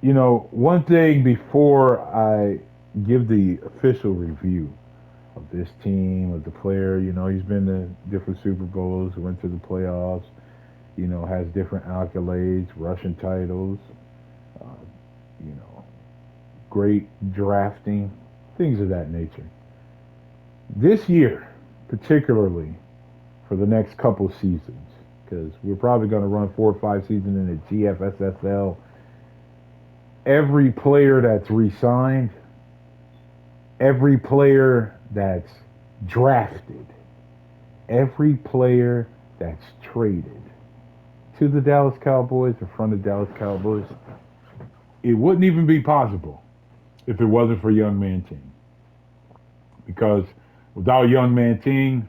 Now, one thing before I give the official review of this team, of the player, he's been to different Super Bowls, went to the playoffs, has different accolades, Russian titles, uh, you know, great drafting, things of that nature. This year, particularly for the next couple seasons, because we're probably going to run 4 or 5 seasons in the GFSSL. Every player that's re-signed, every player that's drafted, every player that's traded to the Dallas Cowboys or from the Dallas Cowboys, it wouldn't even be possible if it wasn't for Young Man Ting. Because without Young Man Ting,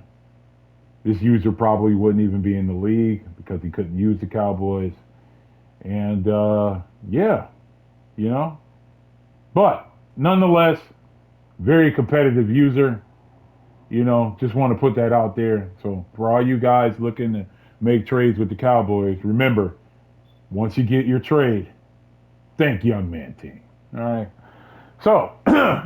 this user probably wouldn't even be in the league because he couldn't use the Cowboys. And yeah, you know. But nonetheless, very competitive user. Just want to put that out there. So for all you guys looking to make trades with the Cowboys, remember, once you get your trade, thank Young Man Team. All right. So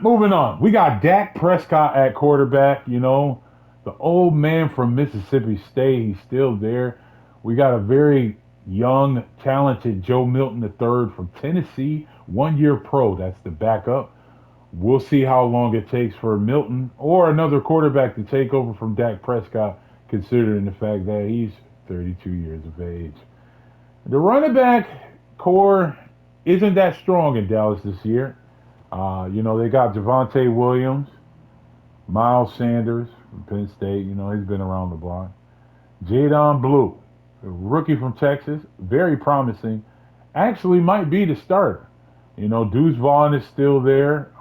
moving on, we got Dak Prescott at quarterback. The old man from Mississippi State. He's still there. We got a very young, talented Joe Milton III from Tennessee, 1 year pro. That's the backup. We'll see how long it takes for Milton or another quarterback to take over from Dak Prescott, considering the fact that he's 32 years of age. The running back core isn't that strong in Dallas this year. They got Javonte Williams, Miles Sanders from Penn State. He's been around the block. Jadon Blue, a rookie from Texas, very promising. Actually, might be the starter. Deuce Vaughn is still there.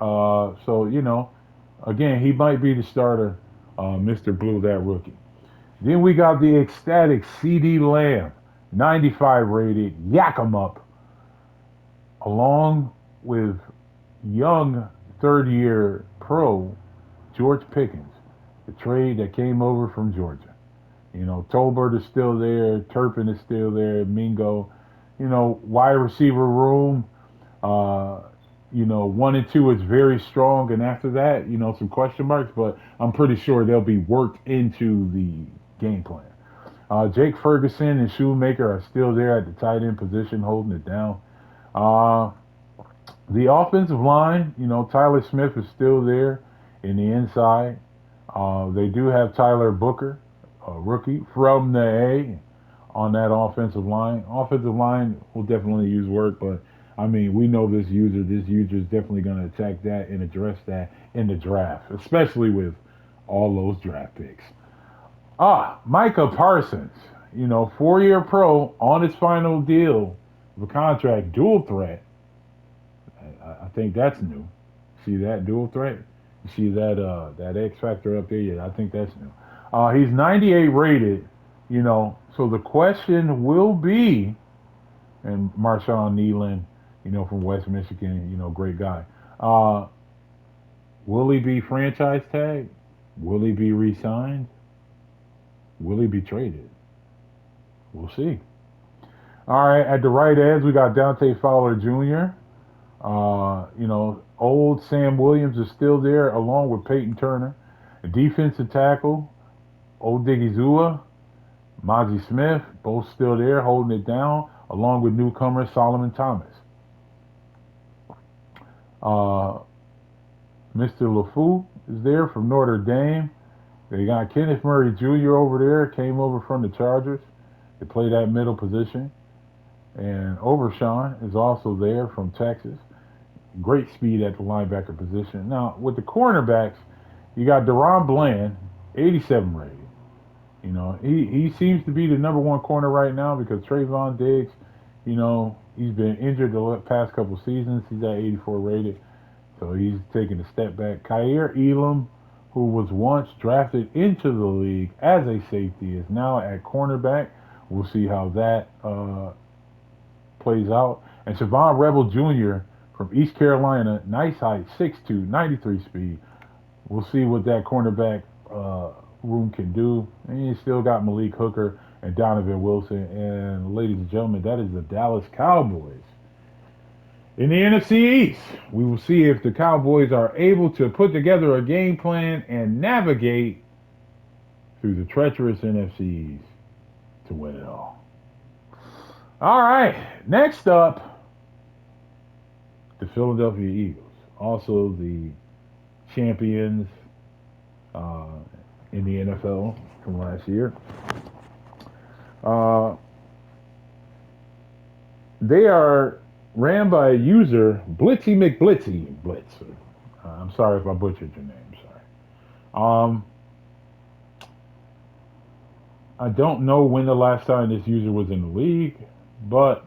Again, he might be the starter, Mr. Blue, that rookie. Then we got the ecstatic CD Lamb, 95 rated, yak 'em up, along with young third-year pro George Pickens, the trade that came over from Georgia. Tolbert is still there, Turpin is still there, Mingo. Wide receiver room. Uh, 1 and 2 is very strong, and after that, some question marks, but I'm pretty sure they'll be worked into the game plan. Jake Ferguson and Shoemaker are still there at the tight end position, holding it down. Uh, the offensive line, Tyler Smith is still there in the inside. They do have Tyler Booker, a rookie from the A, on that offensive line. Offensive line will definitely use work, but I mean, we know this user. This user is definitely going to attack that and address that in the draft, especially with all those draft picks. Micah Parsons, 4 year pro on his final deal of a contract, dual threat. I think that's new. See that dual threat? You see that X factor up there? Yeah, I think that's new. He's 98 rated. So the question will be, and Marshawn Nealon, from West Michigan, great guy. Uh, will he be franchise tagged? Will he be re-signed? Will he be traded? We'll see. All right, at the right edge, we got Dante Fowler Jr. Old Sam Williams is still there, along with Peyton Turner. A defensive tackle, Odigizua, Mazi Smith, both still there, holding it down, along with newcomer Solomon Thomas. Uh, Mr. LaFou is there from Notre Dame. They got Kenneth Murray Jr. over there, came over from the Chargers. They play that middle position. And Overshawn is also there from Texas. Great speed at the linebacker position. Now, with the cornerbacks, you got Deron Bland, 87 rated. He seems to be the number one corner right now because Trayvon Diggs, he's been injured the past couple seasons. He's at 84 rated. So he's taking a step back. Kaiir Elam, who was once drafted into the league as a safety, is now at cornerback. We'll see how that plays out. And Siobhan Rebel Jr. from East Carolina, nice height, 6'2", 93 speed. We'll see what that cornerback room can do. And you still got Malik Hooker and Donovan Wilson. And ladies and gentlemen, that is the Dallas Cowboys. In the NFC East, we will see if the Cowboys are able to put together a game plan and navigate through the treacherous NFC East to win it all. All right, next up, the Philadelphia Eagles, also the champions uh, in the NFL from last year. Uh, they are ran by a user, Blitzy McBlitzy Blitzer. I'm sorry if I butchered your name. Sorry. Um, I don't know when the last time this user was in the league, but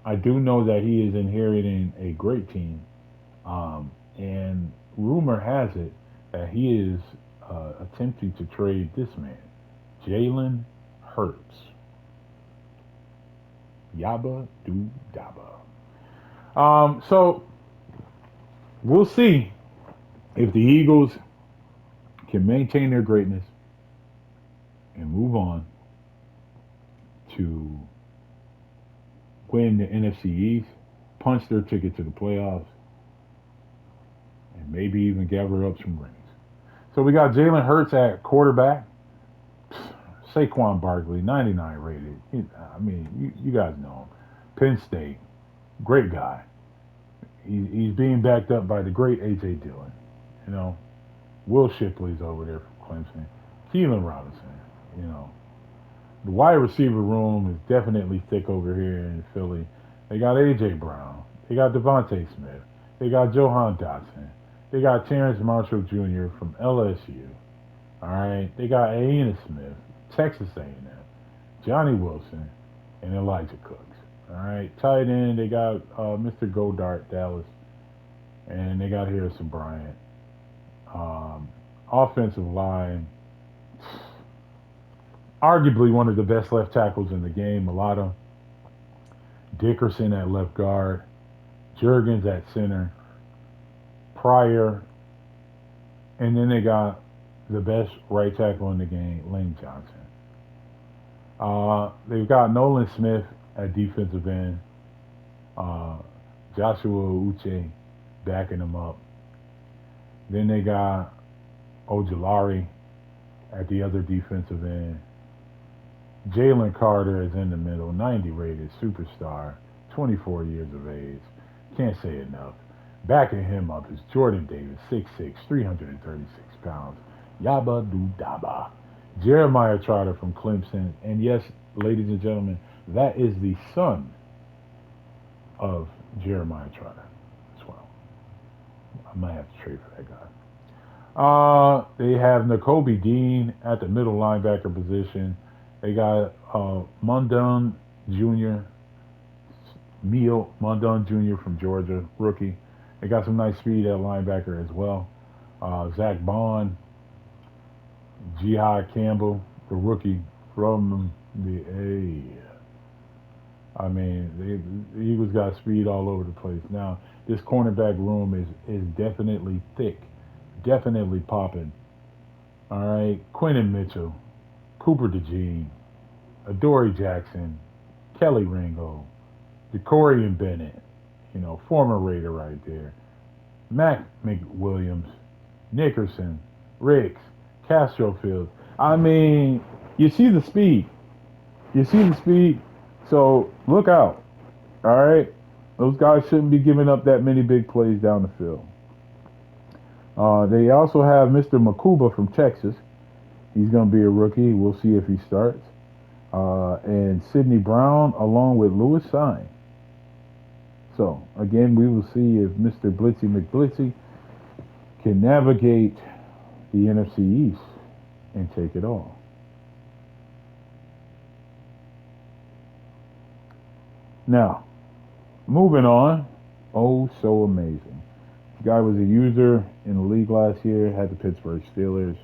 I do know that he is inheriting a great team. And rumor has it that he is attempting to trade this man, Jalen Hurts. Yabba do dabba. So we'll see if the Eagles can maintain their greatness and move on to win the NFC East, punch their ticket to the playoffs, and maybe even gather up some rings. So we got Jalen Hurts at quarterback. Saquon Barkley, 99 rated. I mean, you guys know him. Penn State, great guy. He's being backed up by the great A.J. Dillon. You know, Will Shipley's over there from Clemson. Keelan Robinson. You know, the wide receiver room is definitely thick over here in Philly. They got A.J. Brown. They got Devontae Smith. They got Johan Dotson. They got Terrence Marshall Jr. from LSU. All right. They got Aina Smith, Texas A&M, Johnny Wilson, and Elijah Cooks. All right. Tight end, they got Mr. Godart, Dallas, and they got Harrison Bryant. Um, Offensive line, arguably one of the best left tackles in the game. Mulata, Dickerson at left guard, Jurgens at center, Pryor, and then they got the best right tackle in the game, Lane Johnson. They've got Nolan Smith at defensive end, uh, Joshua Uche backing them up. Then they got Ojulari at the other defensive end. Jalen Carter is in the middle, 90 rated superstar, 24 years of age. Can't say enough. Backing him up is Jordan Davis, 6'6", 336 pounds. Yabba do daba. Jeremiah Trotter from Clemson. And yes, ladies and gentlemen, that is the son of Jeremiah Trotter as well. I might have to trade for that guy. They have N'Kobe Dean at the middle linebacker position. They got Mundun Jr., Neil Mundun Jr. from Georgia, rookie. They got some nice speed at linebacker as well. Zach Bond, Jihad Campbell, the rookie from the A. I mean, the Eagles got speed all over the place. Now, this cornerback room is definitely thick, definitely popping. All right, Quentin Mitchell, Cooper DeJean, Adoree Jackson, Kelly Ringo, DeCorian Bennett, you know, former Raider right there. Mac McWilliams, Nickerson, Riggs, Castrofield. I mean, you see the speed. You see the speed. So look out. All right. Those guys shouldn't be giving up that many big plays down the field. They also have Mr. Makuba from Texas. He's going to be a rookie. We'll see if he starts. And Sidney Brown along with Lewis Sine. So, again, we will see if Mr. Blitzy McBlitzy can navigate the NFC East and take it all. Now, moving on. Oh, so amazing. The guy was a user in the league last year, had the Pittsburgh Steelers.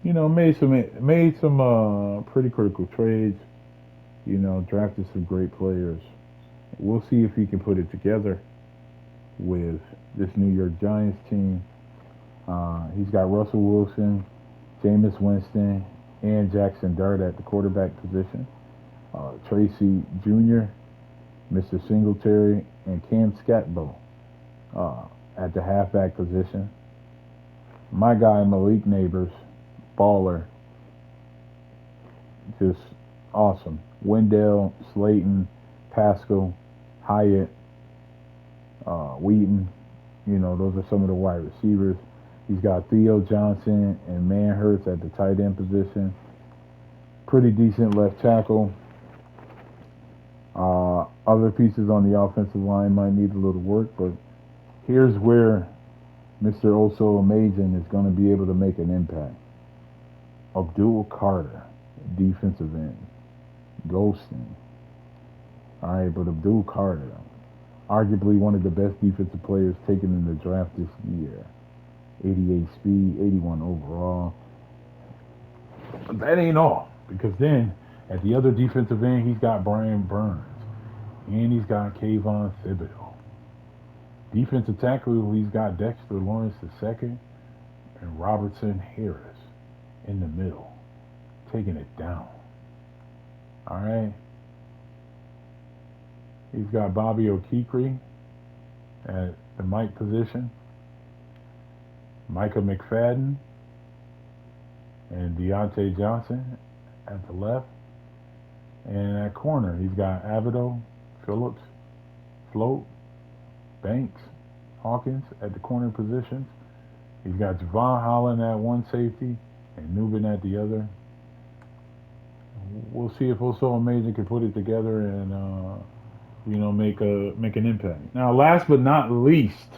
You know, made some pretty critical trades. You know, drafted some great players. We'll see if he can put it together with this New York Giants team. He's got Russell Wilson, Jameis Winston, and Jackson Dart at the quarterback position. Tracy Jr., Mr. Singletary, and Cam Scatbo uh, at the halfback position. My guy Malik Neighbors, baller, just awesome. Wendell, Slayton, Pascal, Hyatt, Wheaton. You know, those are some of the wide receivers. He's got Theo Johnson and Manhurst at the tight end position. Pretty decent left tackle. Other pieces on the offensive line might need a little work, but here's where Mr. Also Amazing is going to be able to make an impact. Abdul Carter, defensive end, ghosting. All right, but Abdul Carter, arguably one of the best defensive players taken in the draft this year. 88 speed, 81 overall. But that ain't all, because then at the other defensive end, he's got Brian Burns, and he's got Kayvon Thibodeau. Defensive tackle, he's got Dexter Lawrence II and Robertson Harris in the middle, taking it down. All right. He's got Bobby O'Keefe at the Mike position, Micah McFadden, and Deontay Johnson at the left. And at corner, he's got Avido, Phillips, Float, Banks, Hawkins at the corner positions. He's got Javon Holland at one safety and Newman at the other. We'll see if Also Amazing can put it together and make an impact. Now, last but not least,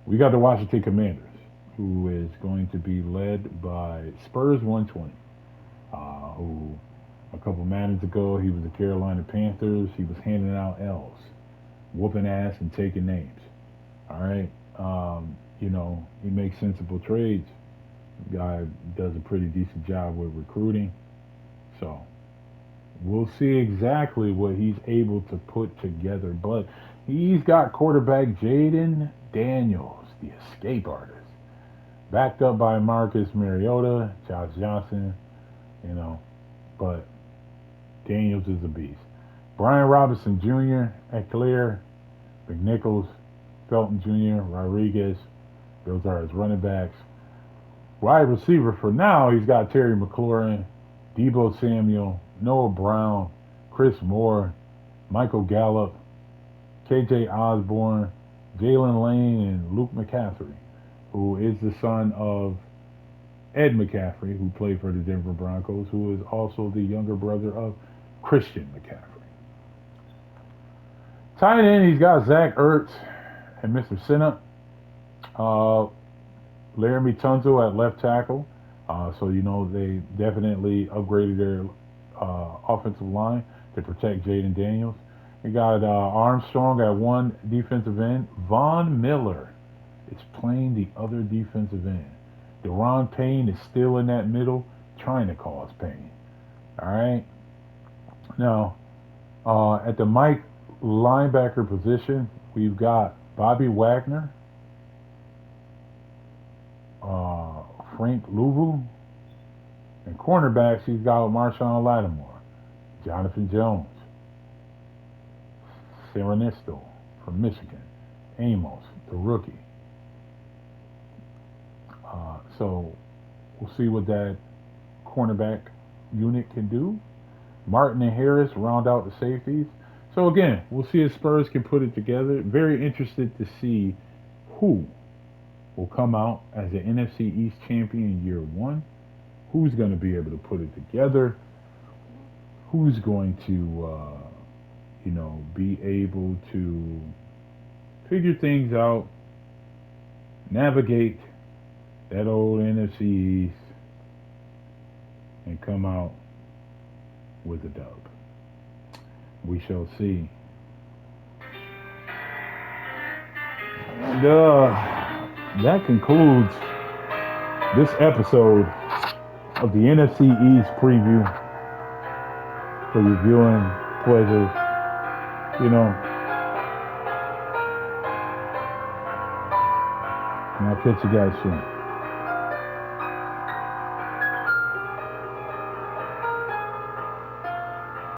we got the Washington Commanders, who is going to be led by Spurs 120, who a couple minutes ago he was the Carolina Panthers. He was handing out L's, whooping ass and taking names. All right, he makes sensible trades. The guy does a pretty decent job with recruiting, so we'll see exactly what he's able to put together. But he's got quarterback Jaden Daniels, the escape artist, backed up by Marcus Mariota, Josh Johnson, but Daniels is a beast. Brian Robinson Jr., Eclair, McNichols, Felton Jr., Rodriguez, those are his running backs. Wide receiver for now, he's got Terry McLaurin, Debo Samuel, Noah Brown, Chris Moore, Michael Gallup, KJ Osborne, Jalen Lane, and Luke McCaffrey, who is the son of Ed McCaffrey, who played for the Denver Broncos, who is also the younger brother of Christian McCaffrey. Tight end, he's got Zach Ertz and Mr. Sinnott. Laramie Tunzel at left tackle. So they definitely upgraded their offensive line to protect Jaden Daniels. We got Armstrong at one defensive end. Von Miller is playing the other defensive end. Deron Payne is still in that middle, trying to cause pain. All right. Now, at the Mike linebacker position, we've got Bobby Wagner, Frank Louvu, and cornerbacks, he's got Marshawn Lattimore, Jonathan Jones, Serenisto from Michigan, Amos, the rookie. So we'll see what that cornerback unit can do. Martin and Harris round out the safeties. So again, we'll see if Spurs can put it together. Very interested to see who will come out as the NFC East champion in year one. Who's going to be able to put it together? Who's going to, be able to figure things out, navigate that old NFC East, and come out with a dub. We shall see. And that concludes this episode of the NFC East preview for your viewing pleasures. And I'll catch you guys soon.